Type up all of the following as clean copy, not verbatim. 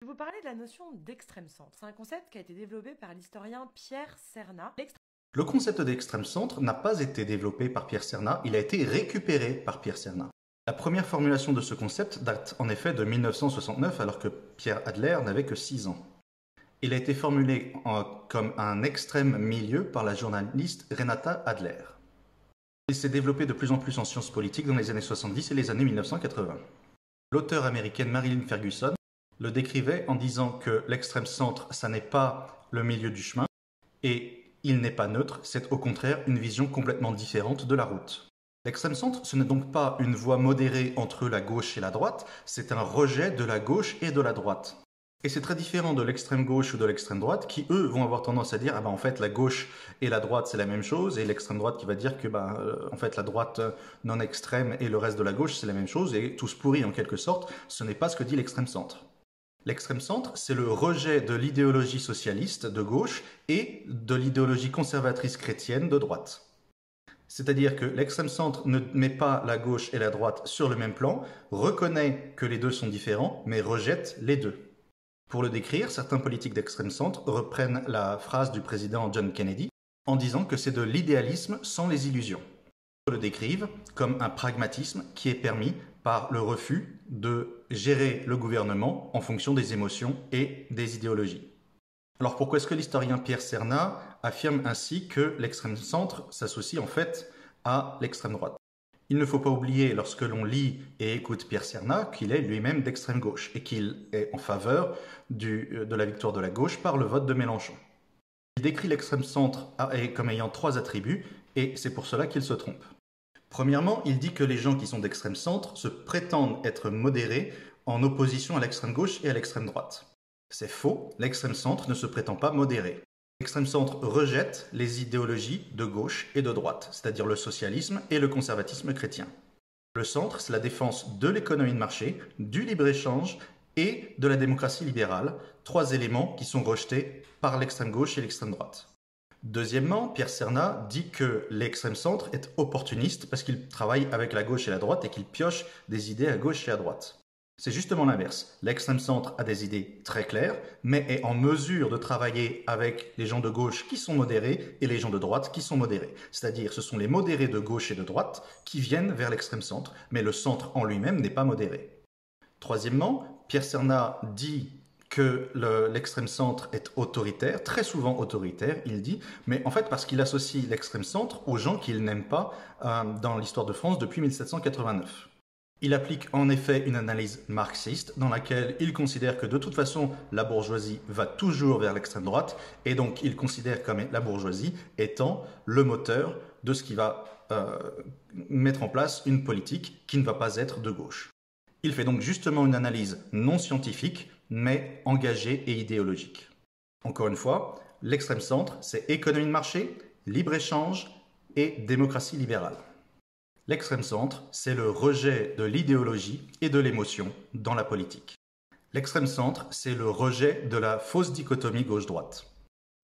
Je vais vous parler de la notion d'extrême centre. C'est un concept qui a été développé par l'historien Pierre Cernat. Le concept d'extrême centre n'a pas été développé par Pierre Cernat, il a été récupéré par Pierre Cernat. La première formulation de ce concept date en effet de 1969 alors que Pierre Adler n'avait que 6 ans. Il a été formulé comme un extrême milieu par la journaliste Renata Adler. Il s'est développé de plus en plus en sciences politiques dans les années 70 et les années 1980. L'auteure américaine Marilyn Ferguson le décrivait en disant que l'extrême centre, ça n'est pas le milieu du chemin et il n'est pas neutre, c'est au contraire une vision complètement différente de la route. L'extrême centre, ce n'est donc pas une voie modérée entre la gauche et la droite, c'est un rejet de la gauche et de la droite. Et c'est très différent de l'extrême gauche ou de l'extrême droite qui, eux, vont avoir tendance à dire en fait la gauche et la droite c'est la même chose, et l'extrême droite qui va dire que en fait la droite non extrême et le reste de la gauche c'est la même chose, et tous pourris en quelque sorte. Ce n'est pas ce que dit l'extrême centre. L'extrême centre, c'est le rejet de l'idéologie socialiste de gauche et de l'idéologie conservatrice chrétienne de droite. C'est-à-dire que l'extrême centre ne met pas la gauche et la droite sur le même plan, reconnaît que les deux sont différents, mais rejette les deux. Pour le décrire, certains politiques d'extrême centre reprennent la phrase du président John Kennedy en disant que c'est de l'idéalisme sans les illusions. Ils le décrivent comme un pragmatisme qui est permis par le refus de gérer le gouvernement en fonction des émotions et des idéologies. Alors pourquoi est-ce que l'historien Pierre Cernat affirme ainsi que l'extrême centre s'associe en fait à l'extrême droite? Il ne faut pas oublier, lorsque l'on lit et écoute Pierre Cernat, qu'il est lui-même d'extrême gauche et qu'il est en faveur de la victoire de la gauche par le vote de Mélenchon. Il décrit l'extrême centre comme ayant 3 attributs et c'est pour cela qu'il se trompe. Premièrement, il dit que les gens qui sont d'extrême centre se prétendent être modérés en opposition à l'extrême gauche et à l'extrême droite. C'est faux, l'extrême centre ne se prétend pas modéré. L'extrême centre rejette les idéologies de gauche et de droite, c'est-à-dire le socialisme et le conservatisme chrétien. Le centre, c'est la défense de l'économie de marché, du libre-échange et de la démocratie libérale, 3 éléments qui sont rejetés par l'extrême gauche et l'extrême droite. Deuxièmement, Pierre Cernat dit que l'extrême centre est opportuniste parce qu'il travaille avec la gauche et la droite et qu'il pioche des idées à gauche et à droite. C'est justement l'inverse. L'extrême centre a des idées très claires, mais est en mesure de travailler avec les gens de gauche qui sont modérés et les gens de droite qui sont modérés. C'est-à-dire, ce sont les modérés de gauche et de droite qui viennent vers l'extrême centre, mais le centre en lui-même n'est pas modéré. Troisièmement, Pierre Cernat dit que l'extrême centre est autoritaire, très souvent autoritaire, il dit, mais en fait parce qu'il associe l'extrême centre aux gens qu'il n'aime pas dans l'histoire de France depuis 1789. Il applique en effet une analyse marxiste dans laquelle il considère que de toute façon la bourgeoisie va toujours vers l'extrême droite et donc il considère comme la bourgeoisie étant le moteur de ce qui va mettre en place une politique qui ne va pas être de gauche. Il fait donc justement une analyse non scientifique mais engagée et idéologique. Encore une fois, l'extrême centre c'est économie de marché, libre-échange et démocratie libérale. L'extrême centre, c'est le rejet de l'idéologie et de l'émotion dans la politique. L'extrême centre, c'est le rejet de la fausse dichotomie gauche-droite.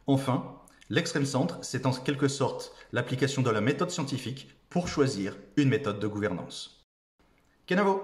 Enfin, l'extrême centre, c'est en quelque sorte l'application de la méthode scientifique pour choisir une méthode de gouvernance. Kenavo!